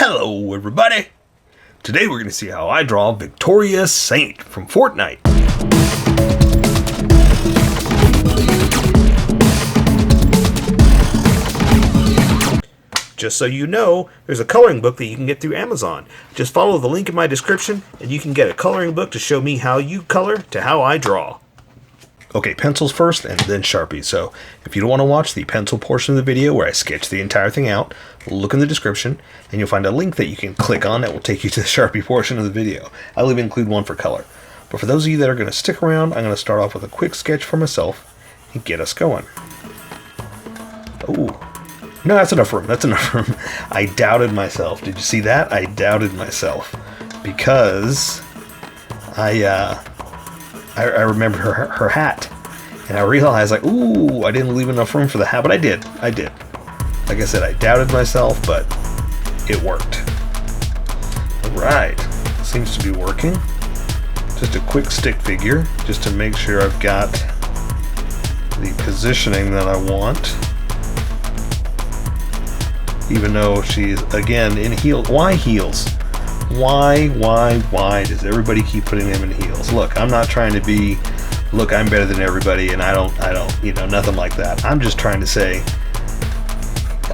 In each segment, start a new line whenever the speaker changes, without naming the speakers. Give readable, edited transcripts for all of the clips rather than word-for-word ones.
Hello everybody! Today we're going to see how I draw Victorious Saint from FORTNITE. Just so you know, there's a coloring book that you can get through Amazon. Just follow the link in my description and you can get a coloring book to show me how you color to how I draw. Okay, pencils first and then Sharpies. So if you don't want to watch the pencil portion of the video where I sketch the entire thing out, look in the description and you'll find a link that you can click on that will take you to the Sharpie portion of the video. I'll even include one for color. But for those of you that are going to stick around, I'm going to start off with a quick sketch for myself and get us going. Oh, no, that's enough room. That's enough room. I doubted myself. Did you see that? I doubted myself because I remembered her hat, and I realized, like, ooh, I didn't leave enough room for the hat, but I did. Like I said, I doubted myself, but it worked. Alright, seems to be working. Just a quick stick figure, just to make sure I've got the positioning that I want. Even though she's, again, in heels. Why heels? Why does everybody keep putting them in heels? Look, I'm not trying to be, look, I'm better than everybody, and I don't, you know, nothing like that. I'm just trying to say,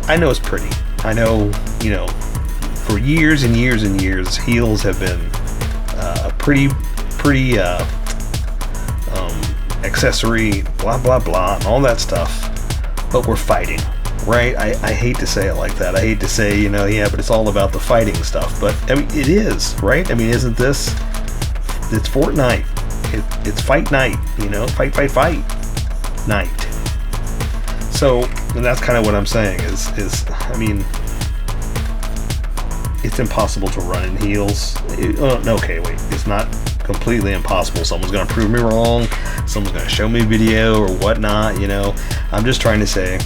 I know it's pretty. I know, you know, for years and years and years, heels have been pretty accessory, blah, blah, blah, and all that stuff, but we're fighting. Right? I hate to say it like that. I hate to say, you know, yeah, but it's all about the fighting stuff. But, I mean, it is, right? I mean, isn't this... It's FORTNITE. It's fight night, you know? Fight night. So, that's kind of what I'm saying is, I mean... It's impossible to run in heels. Okay, wait. It's not completely impossible. Someone's going to prove me wrong. Someone's going to show me a video or whatnot, you know? I'm just trying to say...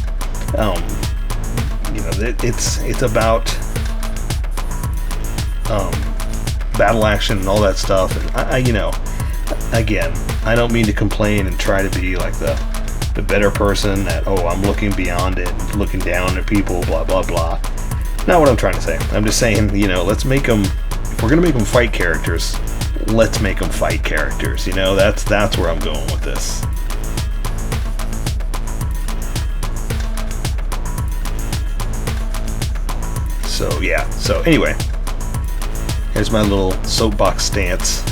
you know, it's about battle action and all that stuff, and I you know, again, I don't mean to complain and try to be like the better person that, oh, I'm looking beyond it, looking down at people, blah blah blah. Not what I'm trying to say. I'm just saying, you know, let's make them, if we're gonna make them fight characters, let's make them fight characters. You know, that's where I'm going with this. So yeah, so anyway, here's my little soapbox stance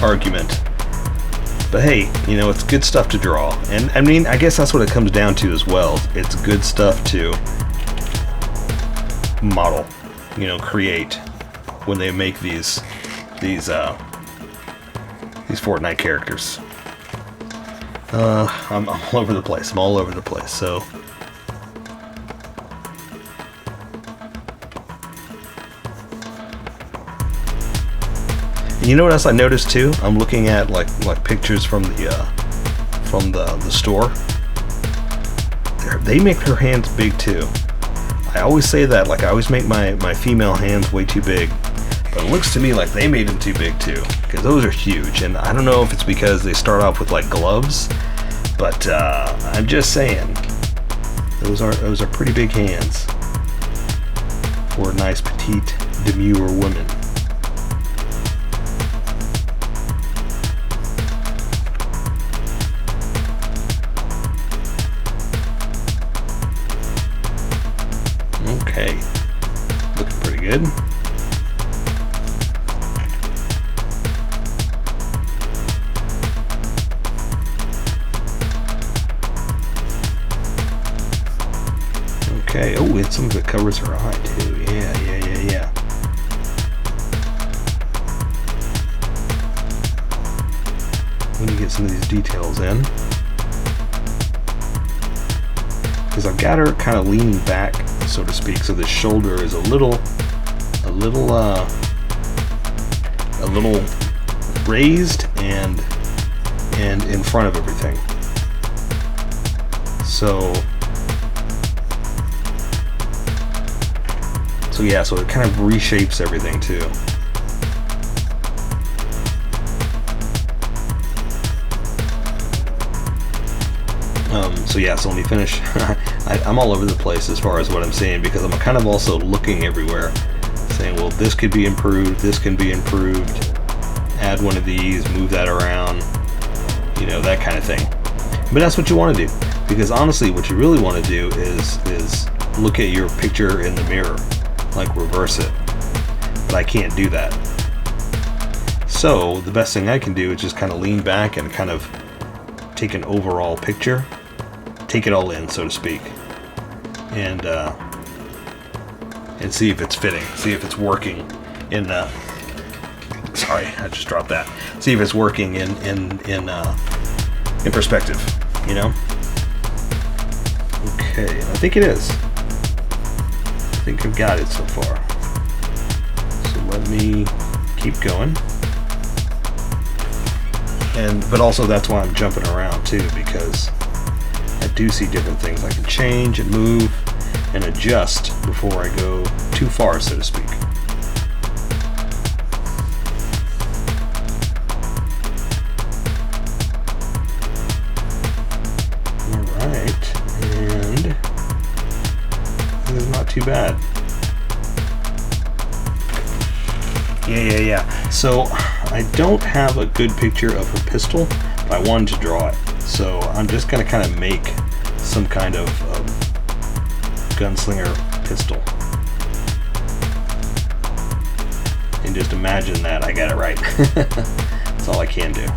argument. But hey, you know, it's good stuff to draw. And I mean, I guess that's what it comes down to as well. It's good stuff to model, you know, create when they make these FORTNITE characters. I'm all over the place. So you know what else I noticed too? I'm looking at like pictures from the store. They make her hands big too. I always say that, like I always make my female hands way too big, but it looks to me like they made them too big too, because those are huge. And I don't know if it's because they start off with like gloves, but I'm just saying those are pretty big hands for a nice petite demure woman. Okay, looking pretty good. Okay, oh, and some of it covers her eye too. Yeah. Let me get some of these details in, because I've got her kind of leaning back, so to speak, so the shoulder is a little raised and in front of everything. So yeah, so it kind of reshapes everything too. So yeah, so let me finish. I'm all over the place as far as what I'm saying, because I'm kind of also looking everywhere, saying, well, this could be improved, this can be improved, add one of these, move that around, you know, that kind of thing. But that's what you want to do, because honestly what you really want to do is look at your picture in the mirror, like reverse it. But I can't do that. So the best thing I can do is just kind of lean back and kind of take an overall picture, take it all in, so to speak, and see if it's fitting, see if it's working in sorry, I just dropped that. See if it's working in perspective, you know. Okay, I think it is. I think I've got it so far. So let me keep going. But also that's why I'm jumping around too, because I do see different things. I can change and move and adjust before I go too far, so to speak. Alright, and this is not too bad. Yeah. So I don't have a good picture of her pistol, but I wanted to draw it. So I'm just going to kind of make some kind of gunslinger pistol. And just imagine that I got it right. That's all I can do.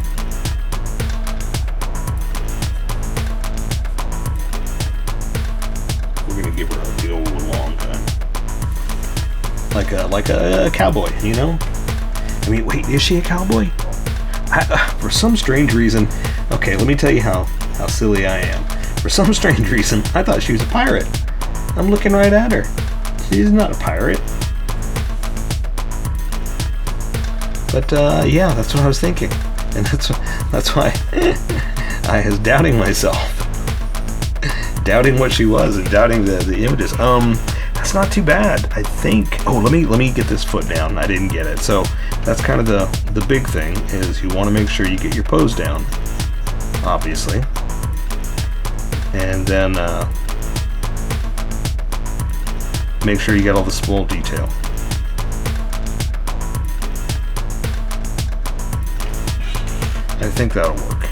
We're going to give her a big old long gun. Like a cowboy, you know? I mean, wait, is she a cowboy? For some strange reason, okay, let me tell you how silly I am. For some strange reason, I thought she was a pirate. I'm looking right at her. She's not a pirate. But yeah, that's what I was thinking, and that's why I was doubting myself, doubting what she was, and doubting the images. That's not too bad, I think. Oh, let me get this foot down. I didn't get it, so that's kind of the big thing, is you want to make sure you get your pose down, obviously, and then make sure you get all the small detail. I think that'll work.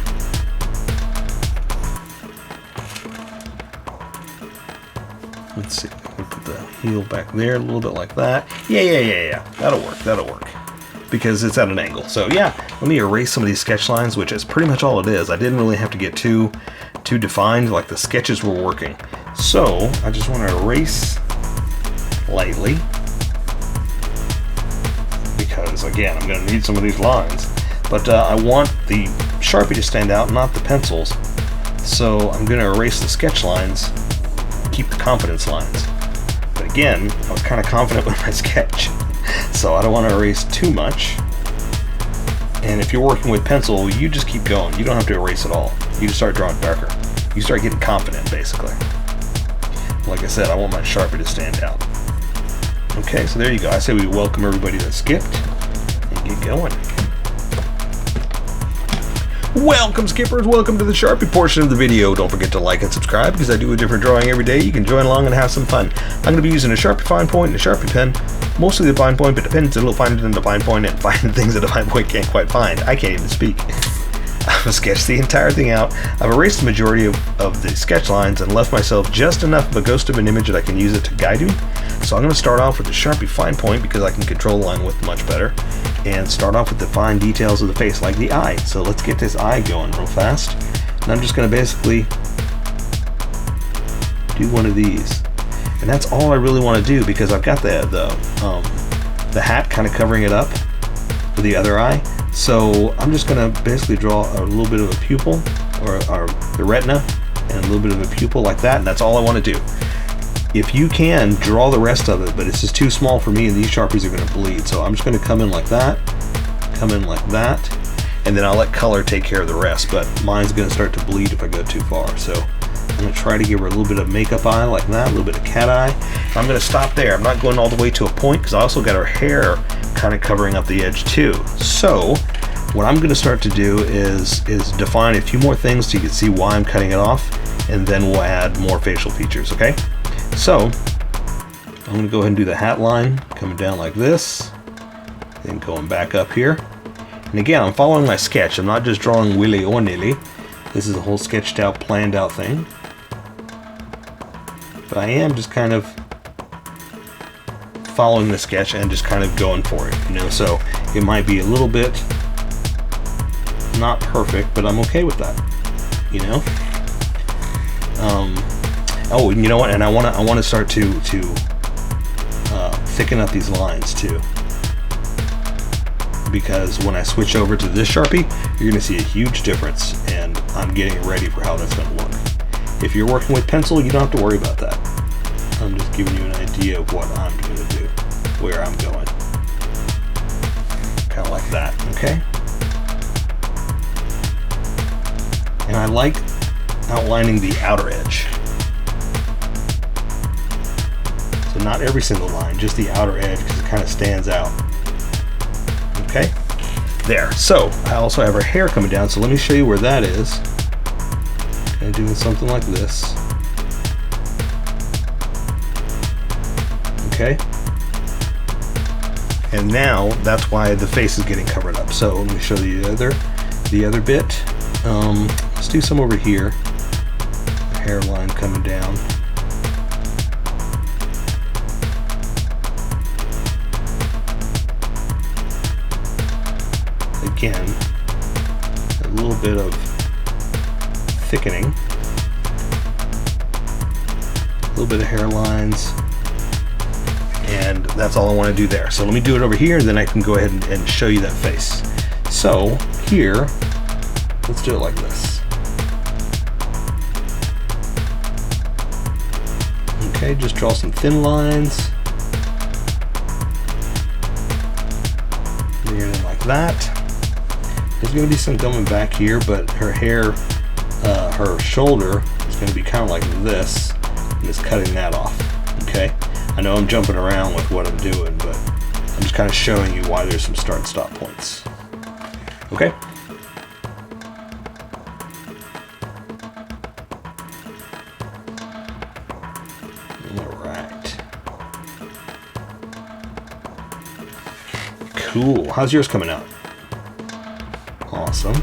Let's see. We'll put the heel back there a little bit like that. Yeah. That'll work. Because it's at an angle. So yeah, let me erase some of these sketch lines, which is pretty much all it is. I didn't really have to get too defined. Like, the sketches were working. So I just want to erase lightly, because again, I'm going to need some of these lines. But I want the Sharpie to stand out, not the pencils. So I'm going to erase the sketch lines, keep the confidence lines. But again, I was kind of confident with my sketch, so I don't want to erase too much. And if you're working with pencil, you just keep going. You don't have to erase at all. You just start drawing darker. You start getting confident, basically. Like I said, I want my Sharpie to stand out. Okay, so there you go. I say we welcome everybody that skipped and get going. Welcome, skippers. Welcome to the Sharpie portion of the video. Don't forget to like and subscribe, because I do a different drawing every day. You can join along and have some fun. I'm going to be using a Sharpie fine point and a Sharpie pen. Mostly the fine point, but the pen's a little finer than the fine point, and finding things that the fine point can't quite find. I can't even speak. I've sketched the entire thing out. I've erased the majority of the sketch lines and left myself just enough of a ghost of an image that I can use it to guide you. So I'm going to start off with the Sharpie fine point, because I can control the line width much better, and start off with the fine details of the face, like the eye. So let's get this eye going real fast. And I'm just going to basically do one of these. And that's all I really want to do, because I've got the hat kind of covering it up for the other eye. So I'm just going to basically draw a little bit of a pupil, or the retina, and a little bit of a pupil like that, and that's all I want to do. If you can, draw the rest of it, but it's just too small for me, and these Sharpies are going to bleed. So I'm just going to come in like that, and then I'll let color take care of the rest, but mine's going to start to bleed if I go too far. So I'm going to try to give her a little bit of makeup eye like that, a little bit of cat eye. I'm going to stop there. I'm not going all the way to a point, because I also got her hair kind of covering up the edge too. So what I'm going to start to do is define a few more things so you can see why I'm cutting it off, and then we'll add more facial features, okay? So I'm going to go ahead and do the hat line, coming down like this, then going back up here. And again, I'm following my sketch. I'm not just drawing willy or nilly. This is a whole sketched out, planned out thing. But I am just kind of following the sketch and just kind of going for it, you know. So it might be a little bit not perfect, but I'm okay with that, you know. Oh, and you know what? And I want to start to thicken up these lines too, because when I switch over to this Sharpie, you're going to see a huge difference, and I'm getting ready for how that's going to look. If you're working with pencil, you don't have to worry about that. I'm just giving you an idea of what I'm going to do, where I'm going. Kind of like that, okay? And I like outlining the outer edge. So not every single line, just the outer edge, because it kind of stands out. Okay? There. So I also have her hair coming down, so let me show you where that is. Kind of doing something like this. Okay? And now that's why the face is getting covered up. So let me show you the other bit. Let's do some over here. The hairline coming down. Again, a little bit of thickening, a little bit of hairlines, and that's all I want to do there. So let me do it over here, and then I can go ahead and show you that face. So here, let's do it like this. Okay, just draw some thin lines. Bring it in like that. There's going to be some coming back here, but her hair, her shoulder is going to be kind of like this, and just cutting that off. Okay, I know I'm jumping around with what I'm doing, but I'm just kind of showing you why there's some start and stop points. Okay. All right. Cool. How's yours coming out? Awesome.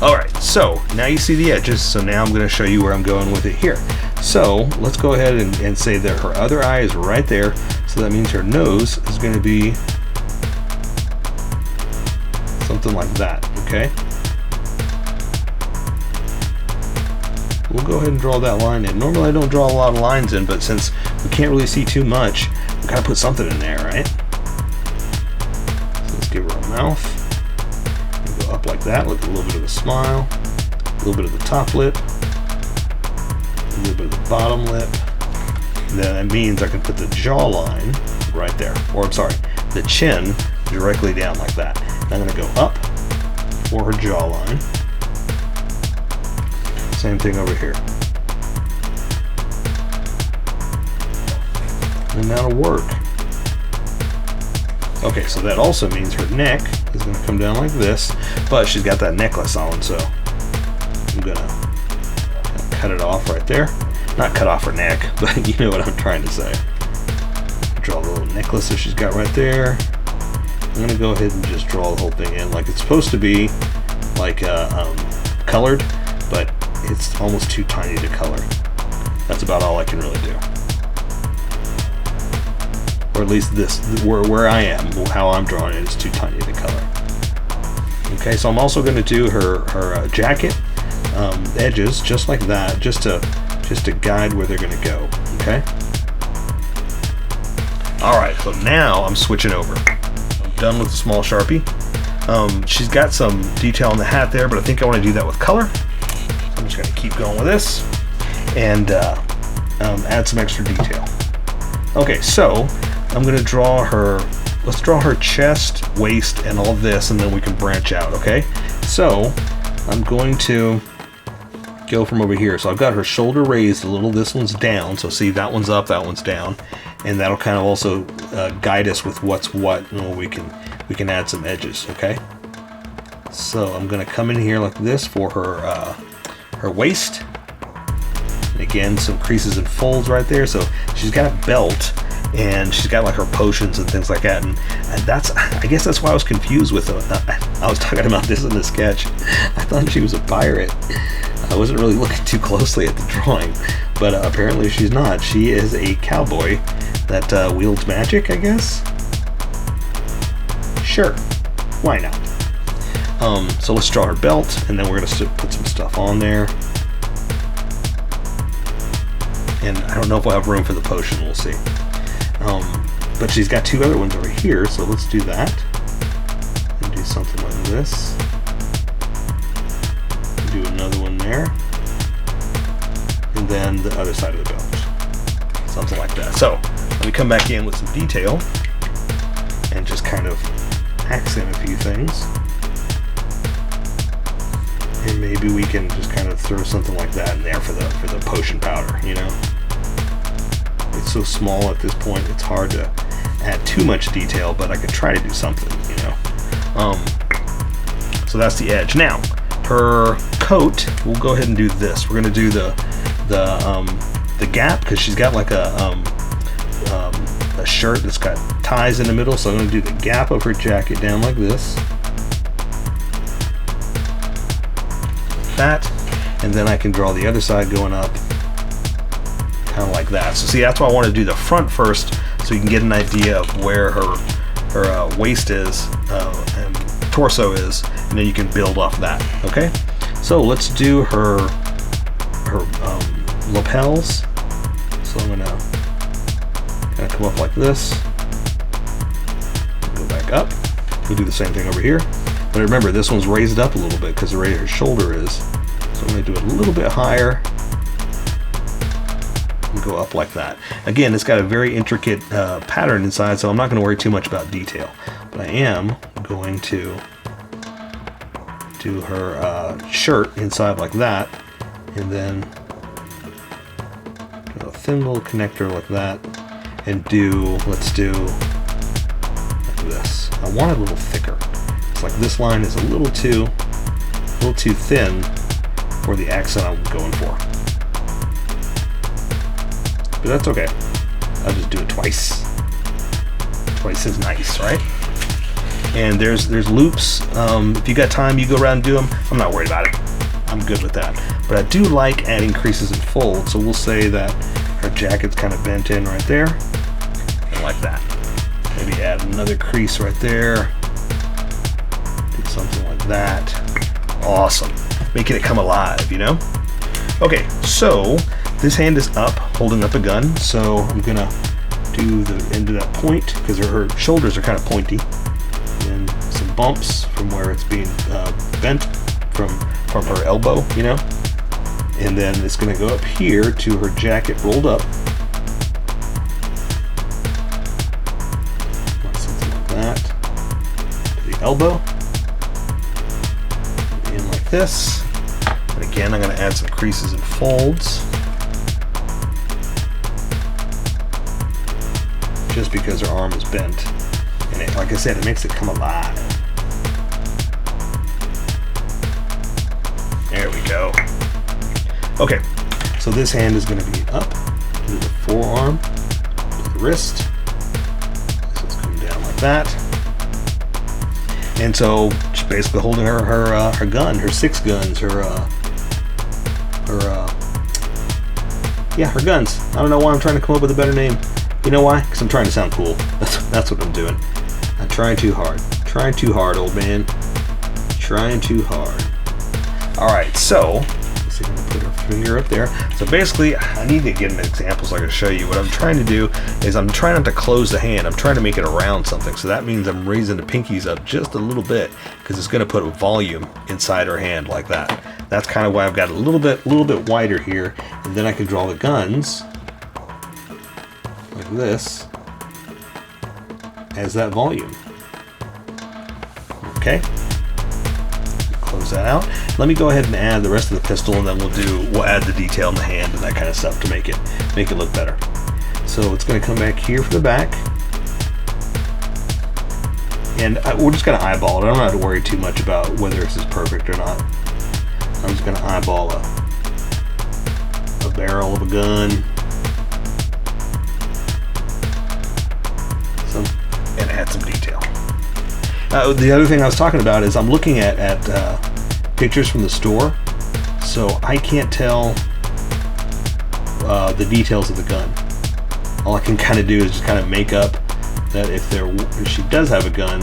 All right, so now you see the edges, so now I'm going to show you where I'm going with it here. So let's go ahead and say that her other eye is right there, so that means her nose is going to be something like that, okay? We'll go ahead and draw that line in. Normally I don't draw a lot of lines in, but since we can't really see too much, we gotta put something in there, right? So let's give her a mouth. Up like that, with a little bit of a smile, a little bit of the top lip, a little bit of the bottom lip. And then that means I can put the jawline right there, or I'm sorry, the chin directly down like that. And I'm going to go up for her jawline. Same thing over here. And that'll work. Okay, so that also means her neck is going to come down like this, but she's got that necklace on, so I'm going to cut it off right there. Not cut off her neck, but you know what I'm trying to say. Draw the little necklace that she's got right there. I'm going to go ahead and just draw the whole thing in like it's supposed to be, like colored, but it's almost too tiny to color. That's about all I can really do. Or at least this, where I am, how I'm drawing it is too tiny to color. Okay, so I'm also going to do her jacket edges just like that, just to guide where they're going to go. Okay. All right, so now I'm switching over. I'm done with the small Sharpie. She's got some detail on the hat there, but I think I want to do that with color. So I'm just going to keep going with this and add some extra detail. Okay, so I'm going to draw her, let's draw her chest, waist, and all this, and then we can branch out, okay? So I'm going to go from over here. So I've got her shoulder raised a little, this one's down, so see, that one's up, that one's down, and that'll kind of also guide us with what's what, and we can add some edges, okay? So I'm going to come in here like this for her her waist. And again, some creases and folds right there. So she's got a belt, and she's got like her potions and things like that, and that's, I guess that's why I was confused with I was talking about this in the sketch. I thought she was a pirate. I wasn't really looking too closely at the drawing, but apparently she's not. She is a cowboy that wields magic, I guess. Sure, why not? So let's draw her belt, and then we're gonna put some stuff on there. And I don't know if we'll have room for the potion, we'll see. But she's got two other ones over here, so let's do that. And do something like this. Do another one there. And then the other side of the belt. Something like that. So, let me come back in with some detail and just kind of accent a few things. And maybe we can just kind of throw something like that in there for the potion powder, you know? It's so small at this point, it's hard to add too much detail, but I could try to do something, you know? So that's the edge. Now, her coat, we'll go ahead and do this. We're gonna do the gap, because she's got like a shirt that's got ties in the middle, so I'm gonna do the gap of her jacket down like this. That, and then I can draw the other side going up kind of like that. So see, that's why I want to do the front first, so you can get an idea of where her waist is and torso is, and then you can build off that. Okay, so let's do her lapels. So I'm gonna kind of come up like this, go back up. We'll do the same thing over here. But remember, this one's raised up a little bit because of where her shoulder is. So I'm going to do it a little bit higher and go up like that. Again, it's got a very intricate pattern inside, so I'm not going to worry too much about detail. But I am going to do her shirt inside like that, and then do a thin little connector like that, and let's do like this. I want it a little thicker. Like this line is a little too thin for the accent I'm going for, but that's okay. I'll just do it twice. Twice is nice, right? And there's loops. If you got time, you go around and do them. I'm not worried about it. I'm good with that. But I do like adding creases and folds. So we'll say that her jacket's kind of bent in right there, and like that. Maybe add another crease right there. Something like that. Awesome. Making it come alive, you know? Okay, so this hand is up, holding up a gun. So I'm gonna do the end of that point, because her shoulders are kind of pointy. And some bumps from where it's being bent from her elbow, you know? And then it's gonna go up here to her jacket rolled up. Something like that. To the elbow. This, and again I'm going to add some creases and folds, just because her arm is bent, and it, like I said, it makes it come alive. There we go. Okay, so this hand is going to be up to the forearm, to the wrist, so it's coming down like that. And so she's basically holding her gun, her 6 guns, her guns. I don't know why I'm trying to come up with a better name. You know why? Because I'm trying to sound cool. That's what I'm doing. I'm trying too hard. Trying too hard, old man. Trying too hard. All right, so let's see if I can put her finger up there. So basically, I need to get an example so I can show you. What I'm trying to do is I'm trying not to close the hand. I'm trying to make it around something. So that means I'm raising the pinkies up just a little bit, because it's going to put a volume inside her hand like that. That's kind of why I've got a little bit wider here, and then I can draw the guns like this as that volume. Okay. Close that out. Let me go ahead and add the rest of the pistol, and then we'll add the detail in the hand and that kind of stuff to make it look better. So it's going to come back here for the back, and we're just going to eyeball it. I don't have to worry too much about whether this is perfect or not. I'm just going to eyeball a a barrel of a gun. And add some detail. The other thing I was talking about is I'm looking at pictures from the store, so I can't tell the details of the gun. All I can kind of do is just kind of make up that if she does have a gun,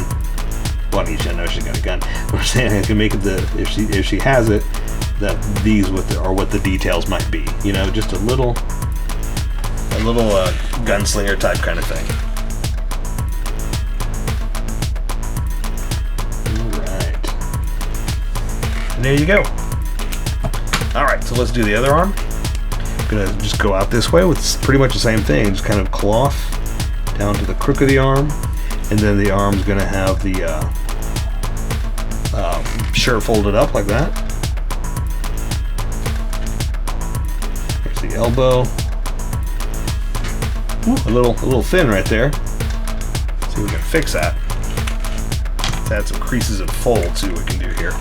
well, I know she's got a gun. I'm saying I can make it if she has it, that these are what the details might be. You know, just a little gunslinger type kind of thing. And there you go. Alright, so let's do the other arm. I'm going to just go out this way with pretty much the same thing. Just kind of cloth down to the crook of the arm. And then the arm's going to have the shirt folded up like that. Here's the elbow. Ooh, a little thin right there. Let's see if we can fix that. Let's add some creases and folds, see what we can do here.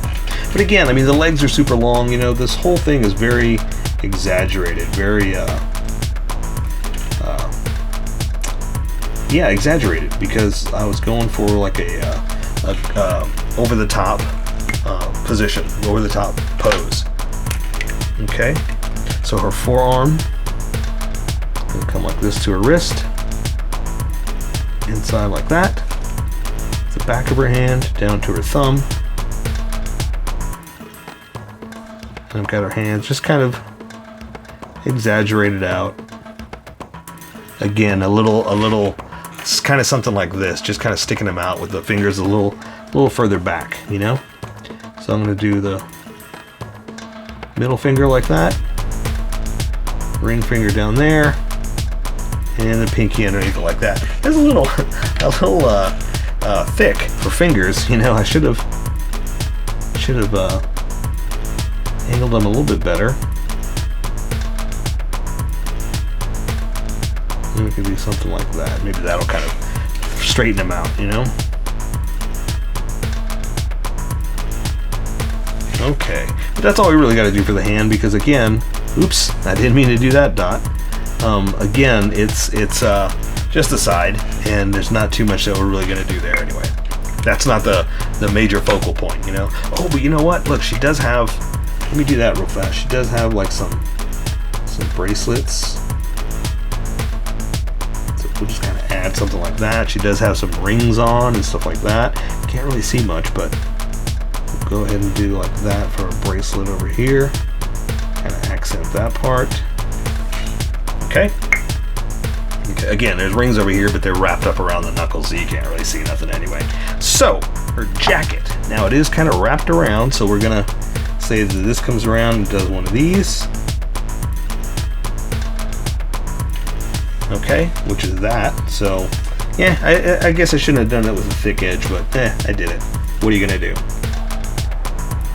But again, I mean, the legs are super long. You know, this whole thing is very exaggerated, very, yeah, exaggerated, because I was going for like a over-the-top position, over-the-top pose. Okay, so her forearm will come like this to her wrist, inside like that, the back of her hand down to her thumb. And I've got her hands just kind of exaggerated out. Again, a little, it's kind of something like this, just kind of sticking them out with the fingers a little further back, you know? So I'm going to do the middle finger like that, ring finger down there, and the pinky underneath it like that. It's a little thick for fingers, you know. I should have angled them a little bit better. And we can do something like that. Maybe that'll kind of straighten them out, you know? Okay, but that's all we really got to do for the hand, because again, oops, I didn't mean to do that dot. Again, it's just the side, and there's not too much that we're really going to do there anyway. That's not the major focal point, you know? Oh, but you know what? Look, she does have, let me do that real fast. She does have like some bracelets. So we'll just kind of add something like that. She does have some rings on and stuff like that. Can't really see much, but we'll go ahead and do like that for a bracelet over here. Kind of accent that part. Okay. Okay. Again, there's rings over here, but they're wrapped up around the knuckles, so you can't really see nothing anyway. So, her jacket. Now it is kind of wrapped around, so we're gonna say that this comes around and does one of these. Okay, which is that. So, yeah, I guess I shouldn't have done that with a thick edge, but I did it. What are you gonna do?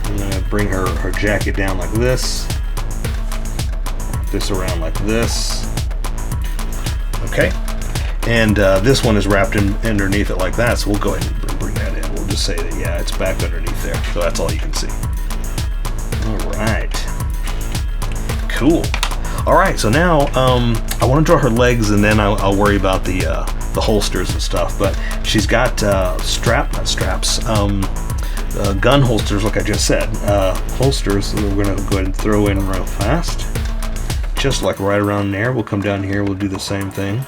I'm gonna bring her jacket down like this. Wrap this around like this. Okay, and this one is wrapped in underneath it like that, so we'll go ahead and bring that in. We'll just say that, yeah, it's back underneath there, so that's all you can see. All right, cool. All right, so now I want to draw her legs, and then I'll worry about the holsters and stuff. But she's got gun holsters, like I just said, holsters. So we're gonna go ahead and throw in real fast. Just like right around there. We'll come down here, we'll do the same thing,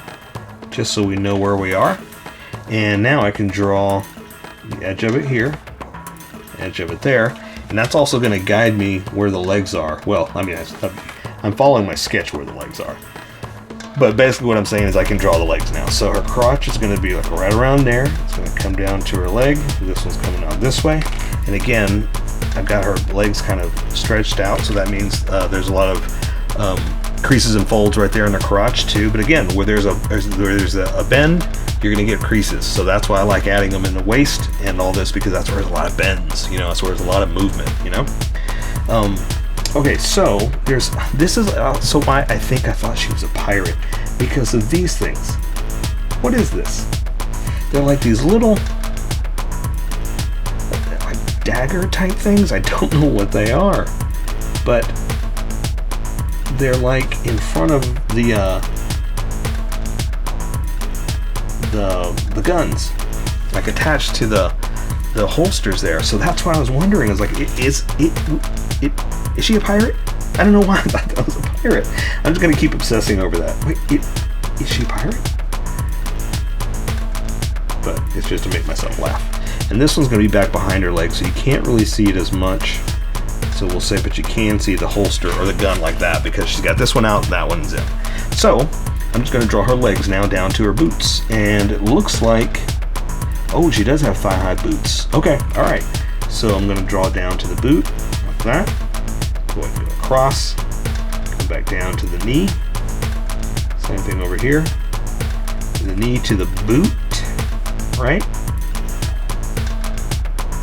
just so we know where we are. And now I can draw the edge of it here, edge of it there, and that's also going to guide me where the legs are. Well, I mean, I'm following my sketch where the legs are, but basically what I'm saying is I can draw the legs now. So her crotch is going to be like right around there. It's going to come down to her leg. This one's coming out this way, and again, I've got her legs kind of stretched out, so that means there's a lot of creases and folds right there in the crotch too. But again, where there's a bend, you're gonna get creases. So that's why I like adding them in the waist and all this, because that's where there's a lot of bends, you know, that's where there's a lot of movement, you know. Okay, so this is also why I think I thought she was a pirate, because of these things. What is this? They're like these little like dagger type things. I don't know what they are, but they're like in front of the guns, like attached to the holsters there. So that's why I was wondering. I was like, is she a pirate? I don't know why I thought that was a pirate. I'm just gonna keep obsessing over that. Wait, is she a pirate? But it's just to make myself laugh. And this one's gonna be back behind her leg, so you can't really see it as much. So we'll say, but you can see the holster or the gun like that because she's got this one out and that one's in. So I'm just gonna draw her legs now down to her boots. And it looks like, oh, she does have thigh-high boots. Okay, all right. So I'm gonna draw down to the boot like that. Go ahead and go across, come back down to the knee. Same thing over here. The knee to the boot, right?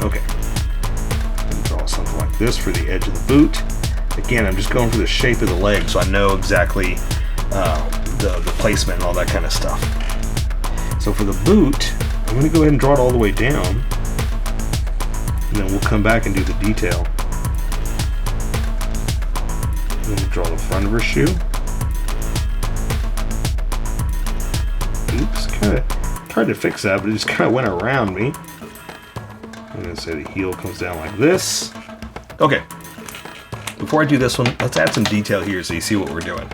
Okay. And draw something like this for the edge of the boot. Again, I'm just going for the shape of the leg so I know exactly the placement and all that kind of stuff. So for the boot, I'm going to go ahead and draw it all the way down. And then we'll come back and do the detail. I'm going to draw the front of her shoe. Oops, kind of tried to fix that, but it just kind of went around me. I'm going to say the heel comes down like this. Okay, before I do this one, let's add some detail here so you see what we're doing.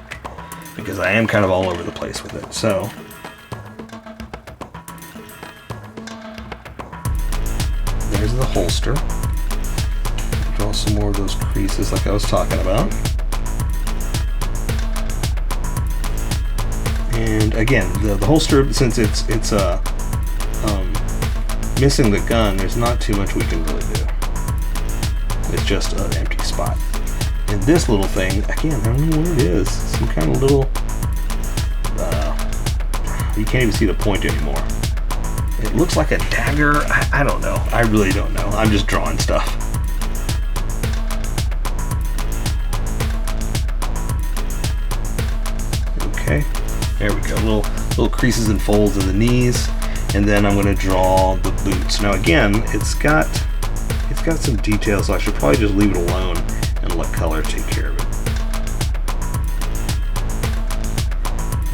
Because I am kind of all over the place with it. So, there's the holster. Draw some more of those creases like I was talking about. And again, the holster, since it's missing the gun, there's not too much we can really do. It's just an empty spot. And this little thing, again, I don't know what it is. Some kind of little, you can't even see the point anymore. It looks like a dagger. I don't know. I really don't know. I'm just drawing stuff. Okay, there we go. Little creases and folds in the knees, and then I'm going to draw the boots. Now again, it's got some details, so I should probably just leave it alone and let color take care of it.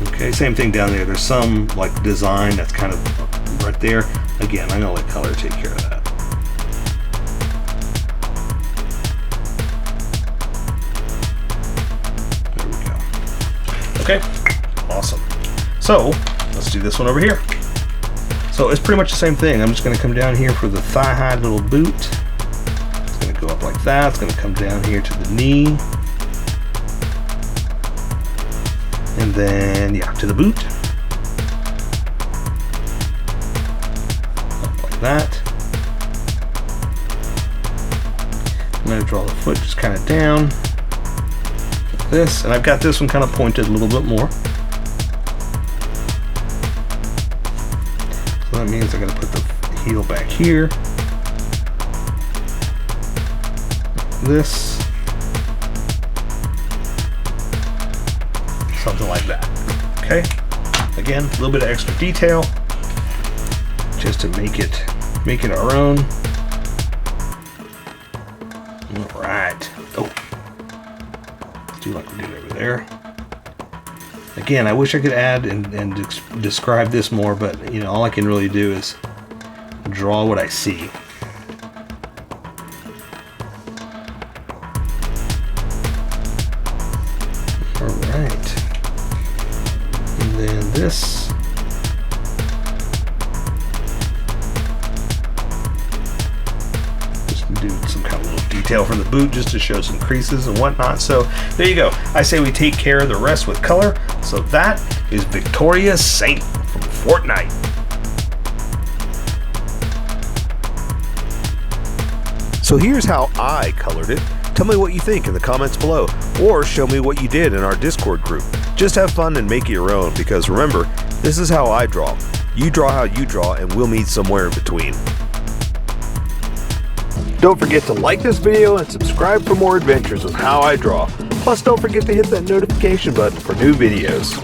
Okay, same thing down there. There's some like design that's kind of right there. Again, I'm gonna let color take care of that. There we go. Okay, awesome. So let's do this one over here. So it's pretty much the same thing. I'm just gonna come down here for the thigh-high little boot. It's gonna go up like that. It's gonna come down here to the knee. And then, yeah, to the boot. Up like that. I'm going to draw the foot just kind of down. Like this. And I've got this one kind of pointed a little bit more. So that means I'm going to put the heel back here. This. Something like that. Okay. Again, a little bit of extra detail, just to make it our own. All right. Oh, let's do like we did over there. Again, I wish I could add and describe this more, but you know, all I can really do is draw what I see. All right. And then this. Just do some kind of little detail for the boot just to show some creases and whatnot. So there you go. I say we take care of the rest with color. So that is Victoria's Saint from FORTNITE.
So here's how I colored it. Tell me what you think in the comments below, or show me what you did in our Discord group. Just have fun and make it your own, because remember, this is how I draw. You draw how you draw, and we'll meet somewhere in between. Don't forget to like this video and subscribe for more adventures with How I Draw. Plus, don't forget to hit that notification button for new videos.